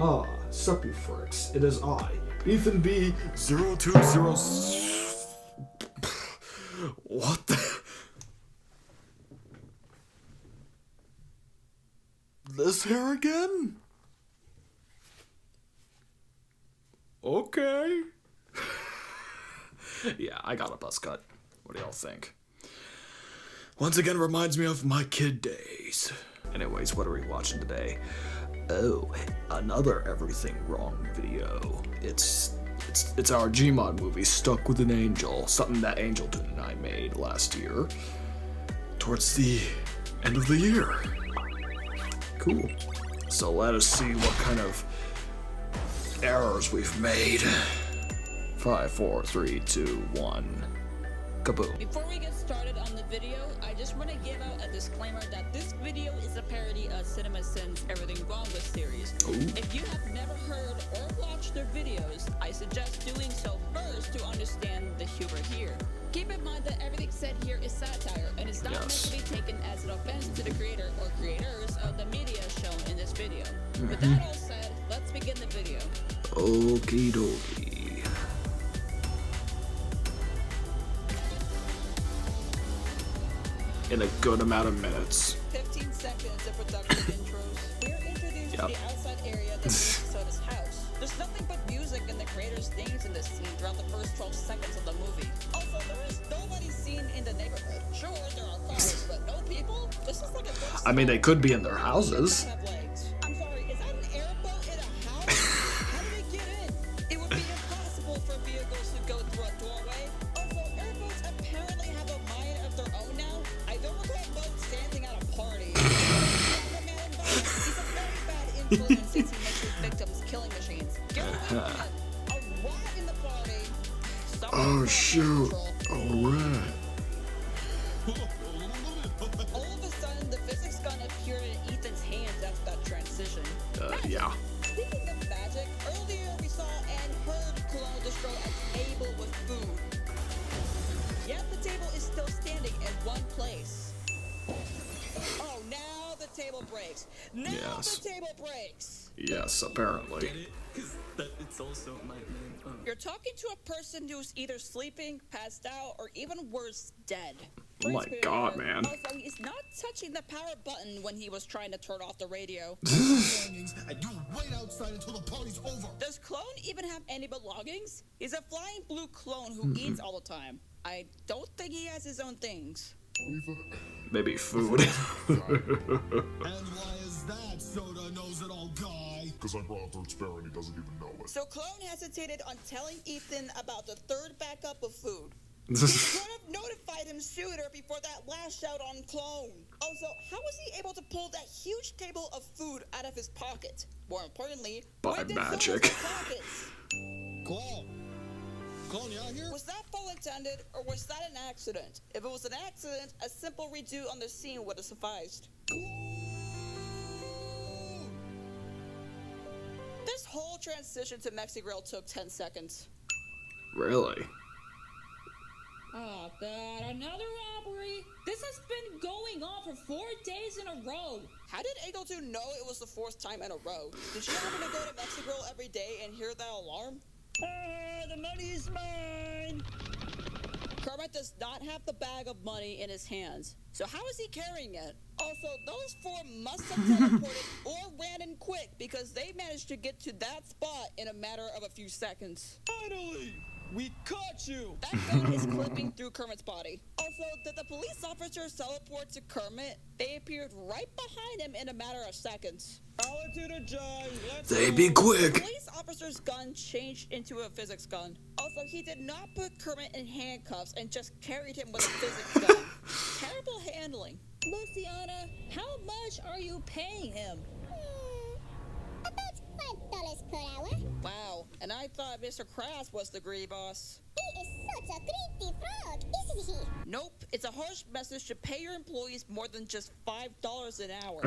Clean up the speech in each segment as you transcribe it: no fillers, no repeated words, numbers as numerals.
Ah, Sepulfrix, it is I, Ethan B. 020. What the? This here again? Okay. Yeah, I got a buzz cut. What do y'all think? Once again reminds me of my kid days. Anyways, what are we watching today? Oh, another Everything Wrong video. It's our Gmod movie, Stuck with an Angel, something that Angelton and I made last year, towards the end of the year. Cool. So let us see what kind of errors we've made. 5, 4, 3, 2, 1. Kaboom. Before we get started on the video, I just want to give out a disclaimer that this video is a parody of CinemaSins' Everything Wrong With series. Ooh. If you have never heard or watched their videos, I suggest doing so first to understand the humor here. Keep in mind that everything said here is satire and is not meant to be taken as an offense to the creator or creators of the media shown in this video. With that all said, let's begin the video. Okie dokie. In a good amount of minutes. 15 seconds of production intros. We're introduced to the outside area that leads to Soda's house. There's nothing but music and the creator's themes in this scene throughout the first 12 seconds of the movie. Also, there is nobody seen in the neighborhood. Sure, there are cars, but no people? This is like a I mean, they could be in their houses. I'm sorry, is that an airboat in a house? How did it get in? It would be impossible for vehicles to go through a doorway. Also, airboats apparently have a mind of their own now. I don't recall boats standing at a party. He's a very bad influence since he makes his victims killing machines. Get away from him. A rat in the party. Oh shoot! Alright. All of a sudden, the physics gun appeared in Ethan's hands after that transition. Yeah. Speaking of magic, earlier we saw and heard Cologne destroy a table with food. Yet the table is still standing in one place. Oh, now the table breaks. Now Yes. the table breaks. Yes, apparently. Get it? 'Cause it's also my name. You're talking to a person who's either sleeping, passed out, or even worse, dead. Oh my god, man. Also, he's not touching the power button when he was trying to turn off the radio. And you wait outside until the party's over. Does Clone even have any belongings? He's a flying blue clone who eats all the time. I don't think he has his own things. Maybe food. And why is that, Soda knows it all guy? Because I brought third spare and he doesn't even know it. So Clone hesitated on telling Ethan about the third backup of food. He could have notified him sooner before that last shout on Clone. Also, how was he able to pull that huge table of food out of his pocket? More importantly, By where did magic. Soda's pockets? Clone, you out here? Was that full intended, or was that an accident? If it was an accident, a simple redo on the scene would have sufficed. This whole transition to Mexigrill took 10 seconds. Really? Oh god, another robbery? This has been going on for 4 days in a row. How did Eagleton know it was the 4th time in a row? Did she happen to go to Mexigrill every day and hear that alarm? The money's mine! Kermit does not have the bag of money in his hands. So how is he carrying it? Also, those 4 must have teleported or ran in quick because they managed to get to that spot in a matter of a few seconds. Finally! We caught you! That gun is clipping through Kermit's body. Also, did the police officers teleport to Kermit? They appeared right behind him in a matter of seconds. They be The quick. police officer's gun changed into a physics gun. Also, he did not put Kermit in handcuffs and just carried him with a physics gun. Terrible handling. Luciana, how much are you paying him? About $5 per hour. Wow, and I thought Mr. Kras was the greedy boss. He is such a greedy frog, isn't he? Nope, it's a harsh message to pay your employees more than just $5 an hour.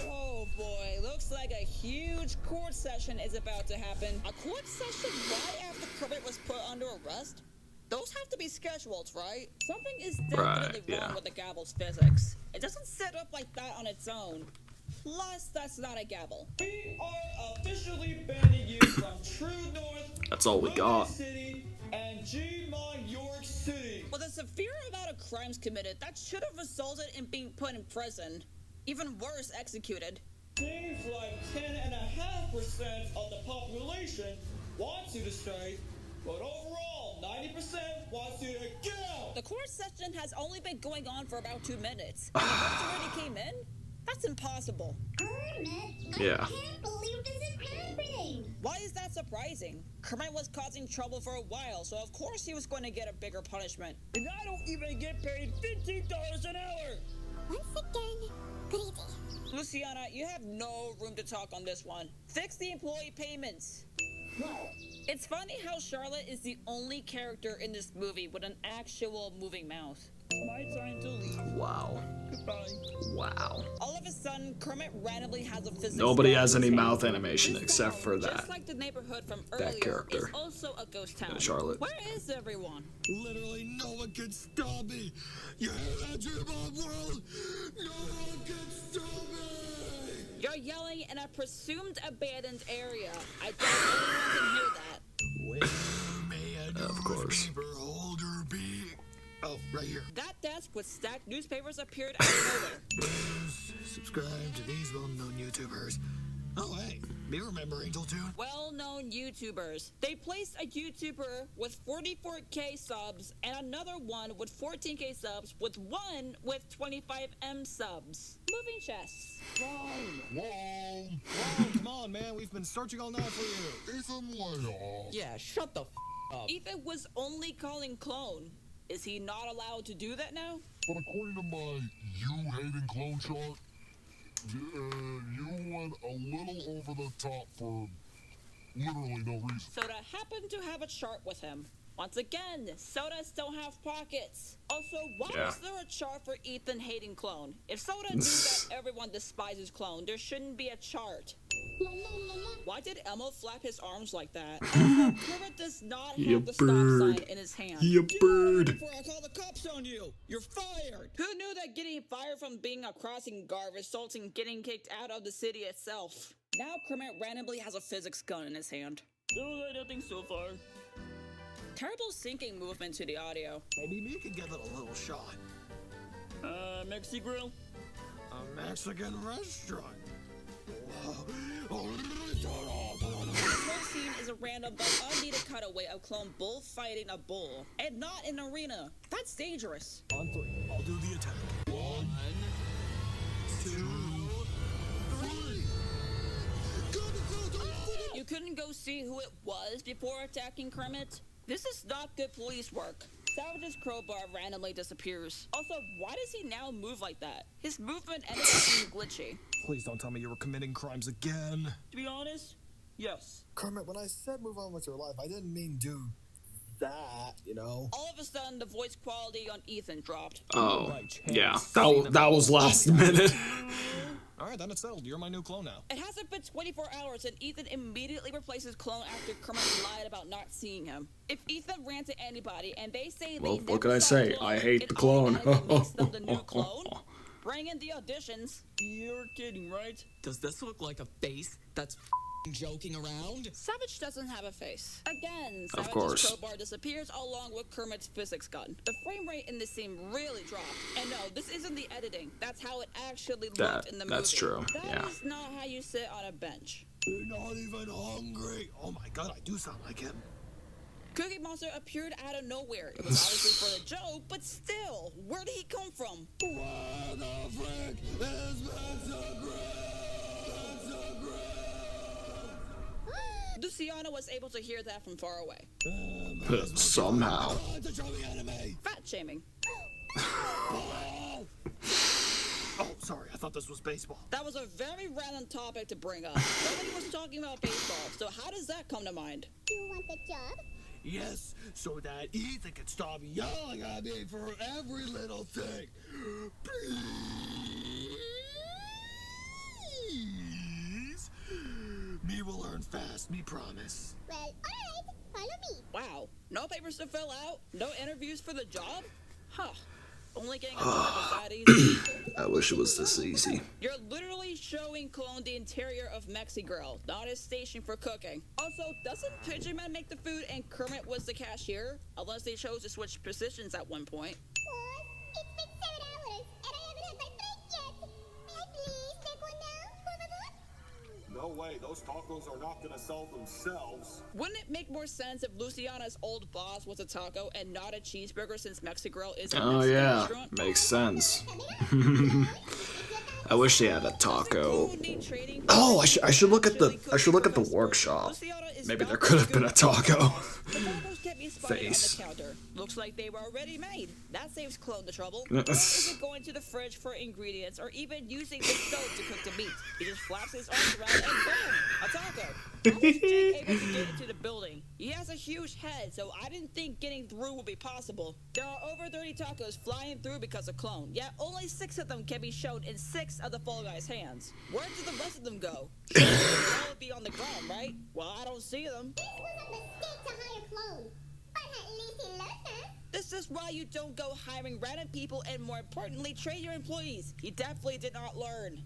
Oh boy, looks like a huge court session is about to happen. A court session right after Kermit was put under arrest? Those have to be scheduled, right? Something is definitely Right, wrong yeah. with the gavel's physics. It doesn't set up like that on its own. Plus, that's not a gavel. We are officially banning you from True North, That's all we got. City, and Gmod York City. With a severe amount of crimes committed, that should have resulted in being put in prison. Even worse, executed. Seems like 10.5% of the population wants you to stay, but overall, 90% wants you to get out. The court session has only been going on for about 2 minutes. And the votes already came in? That's impossible. Yeah. I can't believe this is happening. Why is that surprising? Kermit was causing trouble for a while, so of course he was going to get a bigger punishment. And I don't even get paid $15 an hour. Once again, greedy. Luciana, you have no room to talk on this one. Fix the employee payments. It's funny how Charlotte is the only character in this movie with an actual moving mouth. My time to leave. Wow. Goodbye. Wow. All of a sudden, Kermit randomly has a physics Nobody bug has in any his mouth hand. animation This except town, for just that. like the neighborhood from earlier, character. is also a ghost town. And Charlotte. Where is everyone? Literally no one can stop me. You hear that, Gmod world? No one can stop me. You're yelling in a presumed abandoned area. I doubt anyone can hear that. Where may a Of course. newspaper holder be? Oh, right here. That desk with stacked newspapers appeared out of nowhere. Subscribe to these well-known YouTubers. Oh, hey, me remember Angel Tune? Well-known YouTubers. They placed a YouTuber with 44K subs and another one with 14K subs with one with 25M subs. Moving chests. Whoa. Come on, man. We've been searching all night for you. Ethan, lay off. Yeah, shut the up. Ethan was only calling clone. Is he not allowed to do that now? But according to my you-hating clone chart, you went a little over the top for literally no reason. Soda happened to have a chart with him. Once again, sodas don't have pockets. Also, why Yeah. is there a chart for Ethan hating clone? If Soda knew that everyone despises clone, there shouldn't be a chart. Why did Elmo flap his arms like that? Kermit does not have You the stop bird. sign in his hand. You bird. Before I call the cops on you, you're fired. Who knew that getting fired from being a crossing guard results in getting kicked out of the city itself? Now Kermit randomly has a physics gun in his hand. No, nothing so far. Terrible syncing movement to the audio. Maybe me can give it a little shot. Mexi Grill. A Mexican restaurant. This whole scene is a random but unneeded cutaway of clone bull fighting a bull, and not in an arena. That's dangerous. On three, I'll do the attack. 1, 2, 3. You couldn't go see who it was before attacking Kermit? This is not good police work. Savage's crowbar randomly disappears. Also, why does he now move like that? His movement ended up being glitchy. Please don't tell me you were committing crimes again. To be honest, yes. Kermit, when I said move on with your life, I didn't mean do that, you know? All of a sudden, the voice quality on Ethan dropped. Oh, yeah. That was last minute. All right, then it's settled. You're my new clone now. It hasn't been 24 hours and Ethan immediately replaces clone after Kermit lied about not seeing him. If Ethan ran to anybody and they say Well, they what never can I saw say? Clone, I hate it the clone. automatically makes them the new clone? Bring in the auditions. You're kidding, right? Does this look like a face that's joking around? Savage doesn't have a face. Again, Of Savage's course. crowbar disappears along with Kermit's physics gun. The frame rate in this scene really dropped. And no, this isn't the editing. That's how it actually looked in the movie. That's true, yeah. That is not how you sit on a bench. You're not even hungry. Oh my god, I do sound like him. Cookie Monster appeared out of nowhere. It was obviously for the joke, but still, where did he come from? Where the frick is Mexico? Luciana was able to hear that from far away. Somehow. To show the enemy. Fat shaming. Oh, sorry, I thought this was baseball. That was a very random topic to bring up. Nobody was talking about baseball, so how does that come to mind? You want the job? Yes, so that Ethan can stop yelling at me for every little thing. Please? Me will learn fast, me promise. Well, alright. Follow me. Wow, no papers to fill out? No interviews for the job? Huh. only getting a job was that easy. I wish it was this easy. You're literally showing Clone the interior of Mexigrill, not his station for cooking. Also, doesn't Pigeon Man make the food and Kermit was the cashier? Unless they chose to switch positions at one point. Boss, it's been 7 hours, and I haven't had my break yet. May I please take one now, por favor? No way, those tacos are not gonna sell themselves. Wouldn't it make more sense if Luciana's old boss was a taco and not a cheeseburger since Mexigrill is a Oh Mexican yeah, restaurant? makes sense. I wish they had a taco. Trading Oh, I should look at the workshop. Maybe there could have been a taco. The tacos kept me spotted Face. on the counter. Looks like they were already made. That saves Clone the trouble. Or is it going to the fridge for ingredients or even using the stove to cook the meat? He just flaps his arms around and boom, a taco. How was Jake able to get into the building? He has a huge head, so I didn't think getting through would be possible. There are over 30 tacos flying through because of Clone, yet only 6 of them can be shown in 6 of the Fall Guys' hands. Where did the rest of them go? They would be on the ground, right? Well, I don't see them. This was a mistake to hire Clone. But at least he learned that. This is why you don't go hiring random people and, more importantly, train your employees. He definitely did not learn.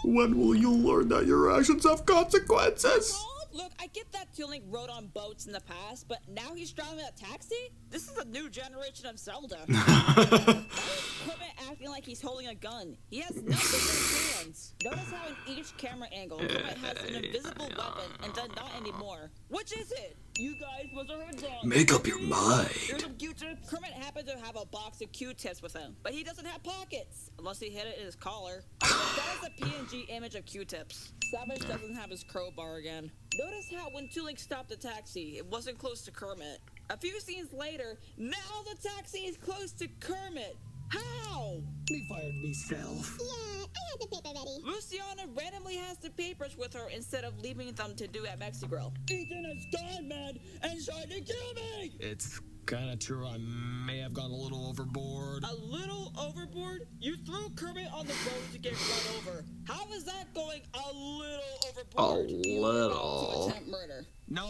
When will you learn that your actions have consequences? Oh, look, I get that Tooling rode on boats in the past, but now he's driving a taxi? This is a new generation of Zelda. Kermit acting like he's holding a gun. He has nothing in his hands. Notice how in each camera angle, Kermit has an invisible weapon and then not anymore. Which is it? You guys was a head wrong. Make up your mind. Here's some Q-tips. Kermit happened to have a box of Q-tips with him, but he doesn't have pockets. Unless he hid it in his collar. That is a PNG image of Q-tips. Savage doesn't have his crowbar again. Notice how when Tooling stopped the taxi, it wasn't close to Kermit. A few scenes later, now the taxi is close to Kermit. How? Me fired myself. Yeah, I had the paper ready. Luciana randomly has the papers with her instead of leaving them to do at Mexigrill. Ethan has gone mad and tried to kill me! It's kind of true. I may have gone a little overboard. A little overboard? You threw Kermit on the road to get run over. How is that going a little overboard? You were about little. to attempt murder. No.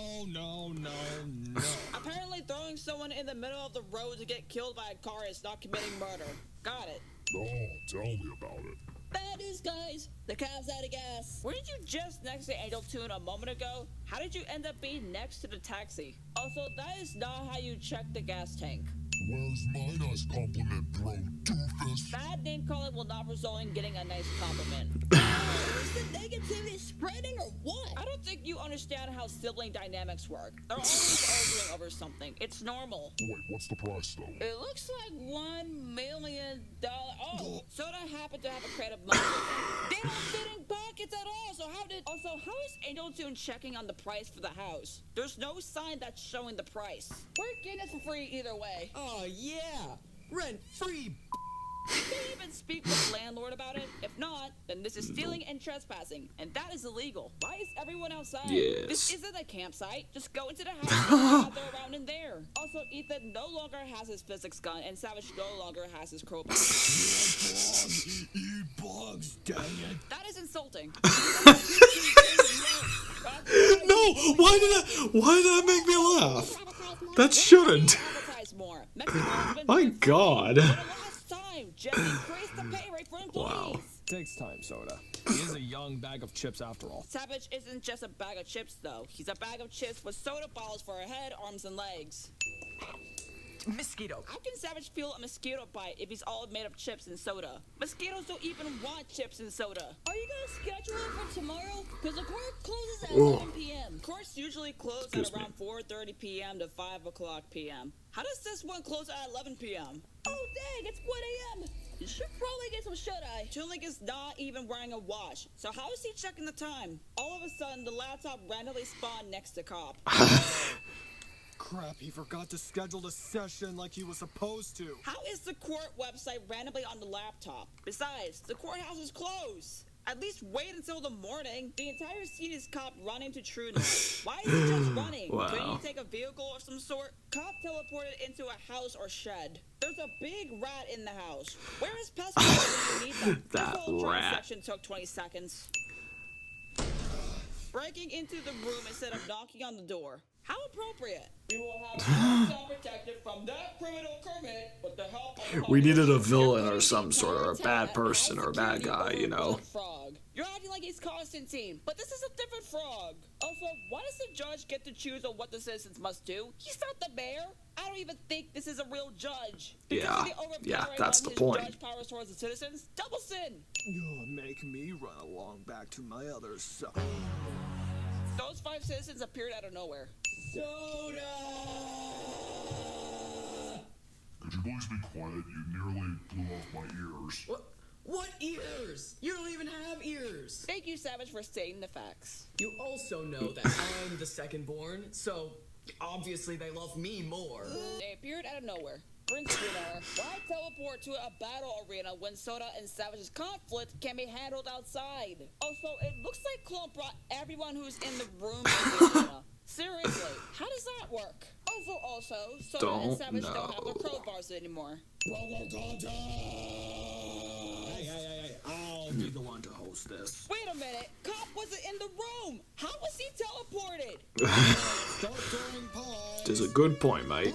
Apparently throwing someone in the middle of the road to get killed by a car is not committing murder. Got it. Oh, tell me about it. Bad news, guys. The car's out of gas. Weren't you just next to Angel Tune a moment ago? How did you end up being next to the taxi? Also, that is not how you check the gas tank. Where's my nice compliment, bro, doofus? Bad name calling will not result in getting a nice compliment. Is the negativity spreading or what? I don't think you understand how sibling dynamics work. They're always arguing over something. It's normal. Wait, what's the price, though? It looks like $1 million. Oh, Soda happened to have a crate of money. They don't fit in pockets at all. So how is Angel Tune checking on the price for the house? There's no sign that's showing the price. We're getting it for free either way. Oh, yeah. Rent free. Did they even speak with the landlord about it? If not, then this is stealing and trespassing, and that is illegal. Why is everyone outside? Yes. This isn't a campsite. Just go into the house and gather around in there. Also, Ethan no longer has his physics gun, and Savage no longer has his crowbar. Eat bugs, dang it. That is insulting. No, why did that make me laugh? That shouldn't. Advertise more. Mexico has been My doing God. for the last time. Just increase the pay rate for employees. Wow. Takes time, Soda. He is a young bag of chips after all. Savage isn't just a bag of chips, though. He's a bag of chips with soda bottles for a head, arms, and legs. Mosquito. How can Savage feel a mosquito bite if he's all made of chips and soda? Mosquitoes don't even want chips and soda. Are you gonna schedule it for tomorrow? Because the court closes at 11 p.m. Courts usually close Excuse at around 4:30 p.m. to 5 o'clock p.m. How does this one close at 11 p.m.? Oh, dang, it's 1 a.m. You should probably get some shut-eye. Tooling is not even wearing a watch, so how is he checking the time? All of a sudden, the laptop randomly spawned next to Cop. Crap, he forgot to schedule the session like he was supposed to. How is the court website randomly on the laptop? Besides, the courthouse is closed. At least wait until the morning. The entire scene is Cop running to True North. Why is he just running? Wow. Couldn't he take a vehicle of some sort? Cop teleported into a house or shed. There's a big rat in the house. Where is Pesco when you need them? That This whole rat. transaction took 20 seconds. Breaking into the room instead of knocking on the door. How appropriate. We will have one protected from that criminal Kermit with the help of We needed a villain or some sort, or a bad person or a bad guy, you know. Frog. You're acting like he's Constantine, but this is a different frog. Also, why does the judge get to choose on what the citizens must do? He's not the mayor. I don't even think this is a real judge. Yeah, that's the point. Judge powers towards the citizens. Double sin. Make me run along back to my other side. Those 5 citizens appeared out of nowhere. Soda! Could you please be quiet? You nearly blew off my ears. What ears? You don't even have ears. Thank you, Savage, for stating the facts. You also know that I'm the second born, so obviously they love me more. They appeared out of nowhere. Prince Bruno, why teleport to a battle arena when Soda and Savage's conflict can be handled outside? Also, it looks like Clump brought everyone who's in the room to the arena. Seriously, how does that work? Also, Soda and Savage don't have their crowbars anymore. Hey, I'll be the one to host this. Wait a minute, Cop wasn't in the room! How was he teleported? Start throwing pies. There's a good point, mate.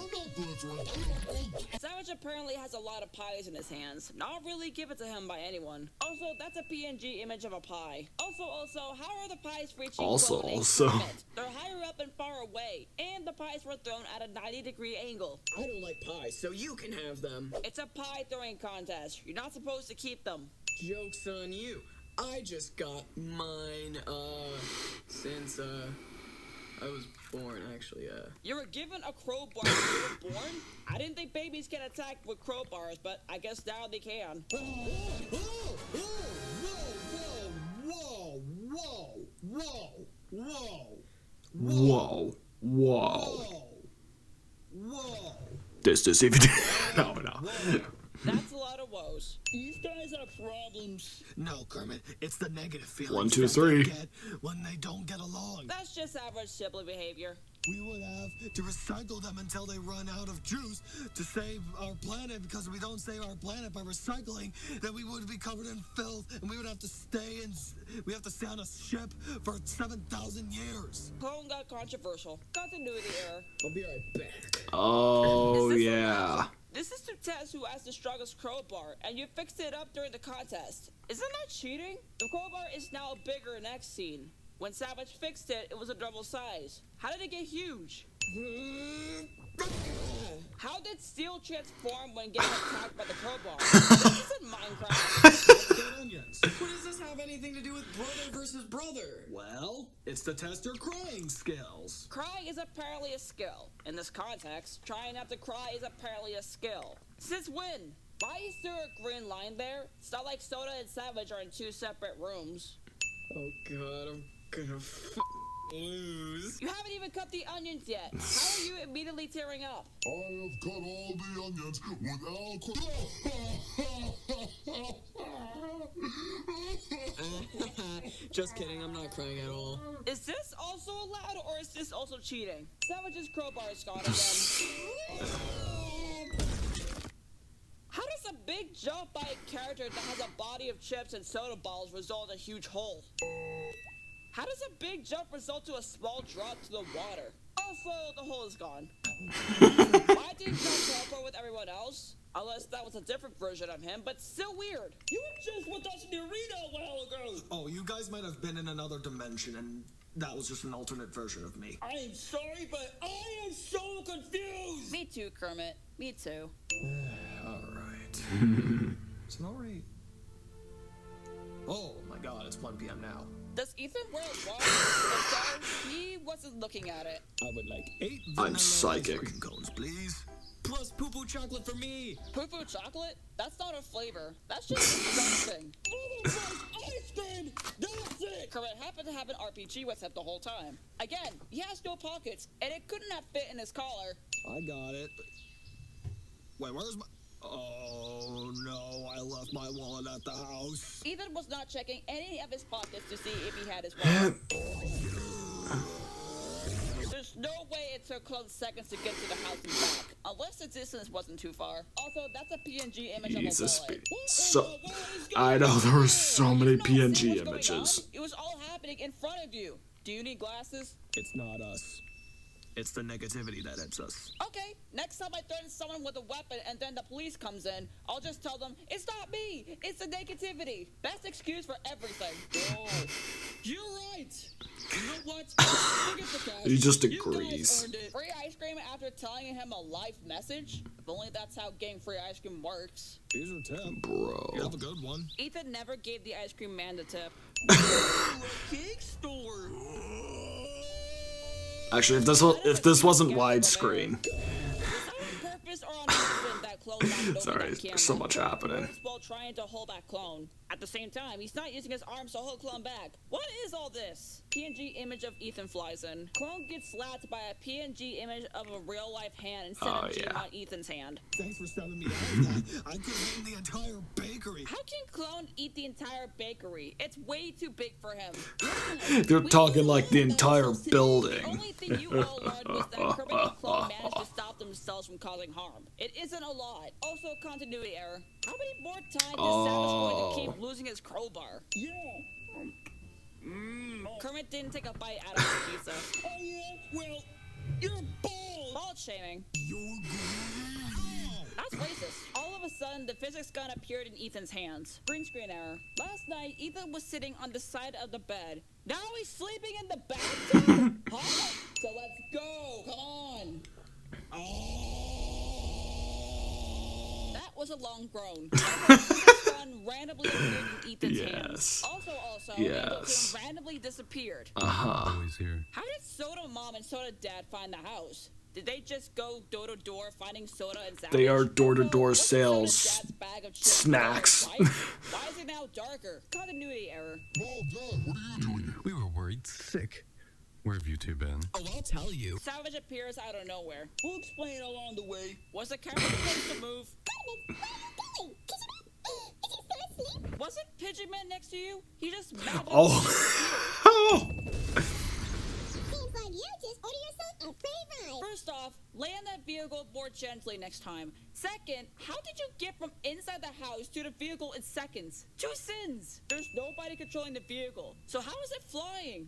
Savage apparently has a lot of pies in his hands, not really given to him by anyone. Also, that's a PNG image of a pie. Also, how are the pies reaching Kermit? They're higher up and far away, and the pies were thrown at a 90-degree angle. I don't like pies, so you can have them. It's a pie throwing contest. You're not supposed to keep them. Joke's on you. I just got mine, since, I was born, actually, You were given a crowbar when you were born? I didn't think babies get attacked with crowbars, but I guess now they can. Whoa. This even... No. That's a lot of woes. These guys have problems. No, Kermit, it's the negative feelings 1, 2, 3. they get when they don't get along. That's just average sibling behavior. We would have to recycle them until they run out of juice to save our planet, because if we don't save our planet by recycling, then we would be covered in filth and we would have to stay on a ship for 7,000 years. Clone got controversial. Continuity error. I'll be right back. Oh, yeah. This is to test who has the strongest crowbar, and you fixed it up during the contest. Isn't that cheating? The crowbar is now bigger next scene. When Savage fixed it, it was a double size. How did it get huge? How did steel transform when getting attacked by the crowbar? This isn't Minecraft. What does this have anything to do with brother versus brother? Well, it's to test your crying skills. Crying is apparently a skill. In this context, trying not to cry is apparently a skill. Since when? Why is there a green line there? It's not like Soda and Savage are in 2 separate rooms. Oh god, I'm gonna lose. You haven't even cut the onions yet. How are you immediately tearing up? I have cut all the onions without... Just kidding, I'm not crying at all. Is this also allowed, or is this also cheating? Savage's crowbar is gone again. How does a big jump by a character that has a body of chips and soda balls result in a huge hole? How does a big jump result to a small drop to the water? Also, the hole is gone. Why didn't Jump teleport with everyone else? Unless that was a different version of him, but still weird. You were just with us in the arena a while ago. Oh, you guys might have been in another dimension, and that was just an alternate version of me. I am sorry, but I am so confused. Me too, Kermit. Me too. Alright. It's alright. Oh my god, it's 1 p.m. now. Does Ethan wear a watch? So he wasn't looking at it. I would like 8 I'm vanilla psychic. ice cream cones, please. Plus poo-poo chocolate for me. Poo-poo chocolate? That's not a flavor. That's just disgusting. Ice cream. That's it. Kermit happened to have an RPG with him the whole time. Again, he has no pockets, and it could not fit in his collar. I got it. Wait, where's my... Oh no, I left my wallet at the house. Ethan was not checking any of his pockets to see if he had his wallet. There's no way it took close seconds to get to the house and back, unless the distance wasn't too far. Also, that's a PNG image Jesus. of a wallet. So, I know there were so many PNG images. It was all happening in front of you. Do you need glasses? It's not us. It's the negativity that hits us. Okay, next time I threaten someone with a weapon and then the police comes in, I'll just tell them, it's not me, it's the negativity. Best excuse for everything. Oh, you're right. You know what? Look at the cash. He just You guys agrees. earned it. Free ice cream after telling him a life message? If only that's how getting free ice cream works. Here's your tip. Bro. You have a good one. Ethan never gave the ice cream man the tip. Cake store. Actually, if this wasn't widescreen. Was that on purpose or on accident that clone knocked over Sorry, that camera? there's so much happening. Works while trying to hold back clone. At the same time, he's not using his arms to hold clone back. What is all this? PNG image of Ethan flies in. Clone gets slapped by a PNG image of a real life hand instead Oh, of Jim yeah. on Ethan's hand. Thanks for selling me out of that. I could have eaten the entire bakery. How can Clone eat the entire bakery? It's way too big for him. They're talking like the entire The building. only thing you all learned was that Kermit and Clone managed to stop themselves from causing harm. It isn't a lot. Also, continuity error. How many more times is Savage going to keep losing his crowbar? Yeah. Kermit didn't take a bite out of his pizza. Oh yeah. Well, you're bald. Bald shaming. You're That's racist. All of a sudden, the physics gun appeared in Ethan's hands. Green screen error. Last night, Ethan was sitting on the side of the bed. Now he's sleeping in the bathtub? Huh? So let's go. Come on. That was a long groan. The gun randomly appeared in Ethan's hands. Yes. Also, Yes. Hamilton randomly disappeared. Uh-huh. Always here. How did Soda Mom and Soda Dad find the house? Did they just go door to door finding soda and Savage? They are door-to-door What's Soda sales. Dad's bag of chips Snacks. color, right? Why is it now darker? Continuity error. Well done. What are you doing? We were worried sick. Where have you two been? Oh, I'll tell you. Savage appears out of nowhere. We'll explain along the way. Was the camera supposed to move? Carmen, where are you going? Is he still asleep? Wasn't Pigeon Man next to you? He just magically Oh. Seems like you just ordered yourself a free ride. First off, land that vehicle more gently next time. Second, how did you get from inside the house to the vehicle in seconds? 2 sins! There's nobody controlling the vehicle, so how is it flying?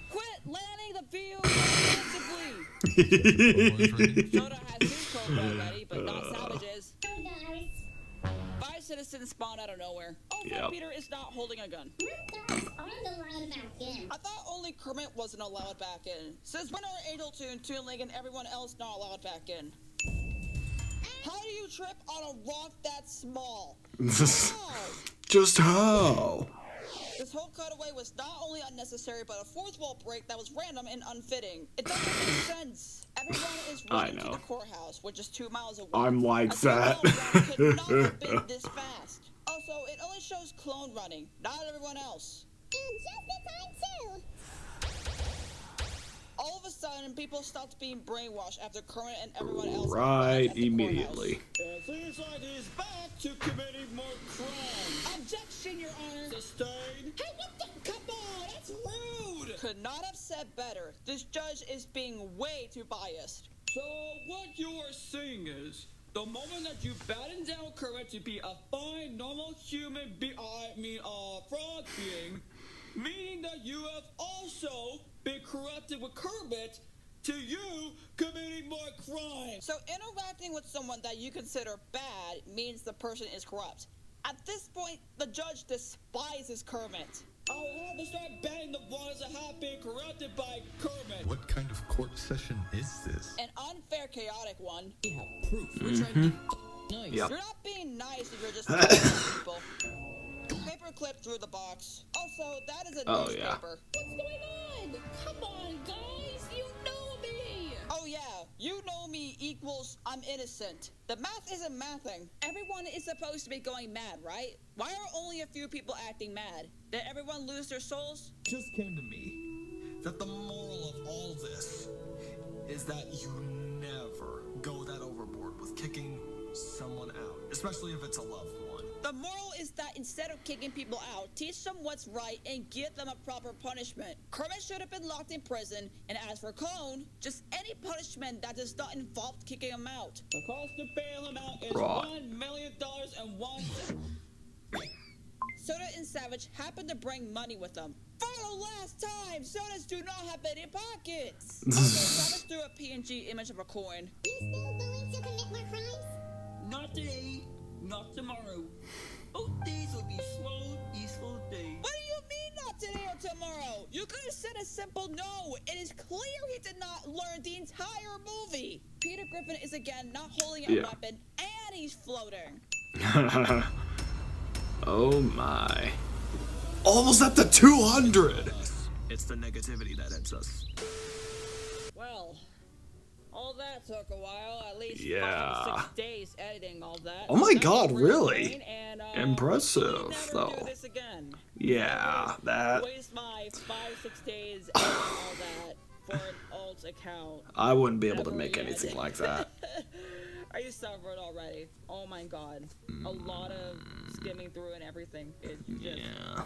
Quit landing the vehicle defensively! Soda has his code ready, but not Savage's. Oh, guys. 5 citizens spawn out of nowhere. Also, Yep. Peter is not holding a gun. You guys aren't allowed back in. I thought only Kermit wasn't allowed back in. Since when are Angel Toon, Toon Link, and everyone else not allowed back in? How do you trip on a rock that small? How? Just how? This whole cutaway was not only unnecessary, but a fourth wall break that was random and unfitting. It doesn't make sense. Everyone is running to know. the courthouse, which is 2 miles away. I'm like A clone that. run could not have been this fast. Also, it only shows clone running, not everyone else. And just in time, too. All of a sudden, people stopped being brainwashed after Kermit and everyone else Right arrived at the immediately. It seems like he's back to committing more crime. Objection, Your Honor! Sustained. Hey, what the? Come on, that's rude! Could not have said better. This judge is being way too biased. So what you are saying is, the moment that you batten down Kermit to be a fine, normal human frog being, meaning that you have also been corrupted with Kermit to you committing more crime. So interacting with someone that you consider bad means the person is corrupt. At this point, the judge despises Kermit. I'll have to start banning the ones that have been corrupted by Kermit. What kind of court session is this? An unfair, chaotic one. We have proof. We're trying to be nice. Yep. You're not being nice if you're just talking people. Paper clip through the box. Also, that is a Oh, yeah. newspaper. What's going on? Come on, guys. You know me. Oh yeah, you know me equals I'm innocent. The math isn't mathing. Everyone is supposed to be going mad, right? Why are only a few people acting mad? Did everyone lose their souls? Just came to me that the moral of all this is that you never go that overboard with kicking someone out, especially if it's a loved one. The moral is that instead of kicking people out, teach them what's right and give them a proper punishment. Kermit should have been locked in prison, and as for Clone, just any punishment that does not involve kicking him out. The cost to bail him out is Right. $1 million and 1 cent. Soda and Savage happened to bring money with them. For the last time, sodas do not have any pockets. Also, Savage threw a PNG image of a coin. You still going to commit more crimes? Not today, not tomorrow. Both days will be slow, peaceful days. What do you mean not today or tomorrow? You could have said a simple no. It is clear he did not learn the entire movie. Peter Griffin is again not holding a weapon, and he's floating. Oh my. Almost at the 200! It's the negativity that hits us. Well, all that took a while, at least 5 to 6 days editing all that. Oh my That god, was really? And, impressive, we'll never though. do this again. Yeah, that... Waste my 5-6 days editing all that for an alt account. I wouldn't be able to Never make again. anything like that. Are you suffered already? Oh my god. A lot of skimming through and everything. It just... Yeah.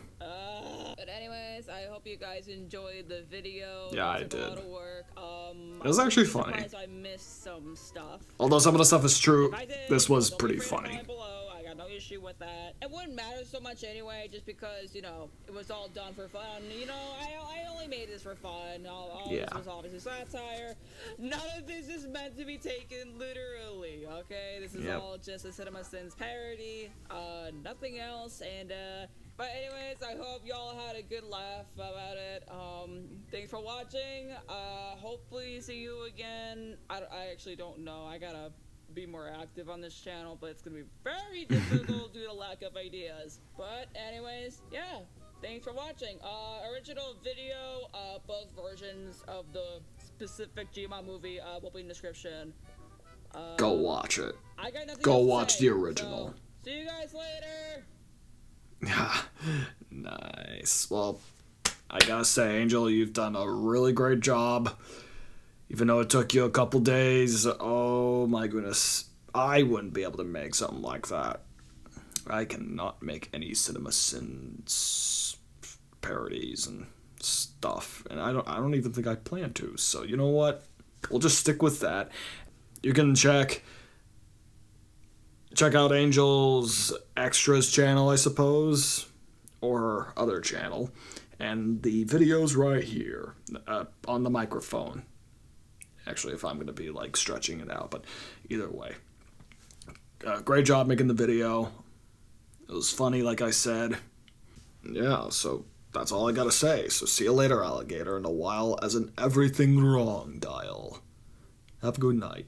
But anyways, I hope you guys enjoyed the video. Yeah, I It took did. a lot of work. It was actually I'm funny. surprised I missed some stuff. Although some of the stuff is true, If I did, this was don't pretty be afraid to funny. comment below. I got no issue with that. It wouldn't matter so much anyway, just because, you know, it was all done for fun. You know, I only made this for fun. All Yeah. this was obviously satire. None of this is meant to be taken literally, okay? This is Yep. all just a CinemaSins parody, nothing else. And, but anyways, I hope y'all had a good laugh about it. Thanks for watching. Hopefully see you again. I actually don't know. I gotta be more active on this channel, but it's gonna be very difficult due to lack of ideas. But anyways, yeah, thanks for watching. Original video, both versions of the specific Gmod movie will be in the description. Go watch it. I got nothing Go else to watch say, the original. so see you guys later. Nice. Well, I gotta say, Angel, you've done a really great job. Even though it took you a couple days, oh my goodness. I wouldn't be able to make something like that. I cannot make any CinemaSins parodies and stuff. And I don't even think I plan to. So you know what? We'll just stick with that. You can check out Angel's Extras channel, I suppose, or her other channel, and the video's right here on the microphone. Actually, if I'm going to be like stretching it out, but either way. Great job making the video. It was funny, like I said. Yeah, so that's all I gotta say. So see you later, alligator, and a while as an everything wrong dial. Have a good night.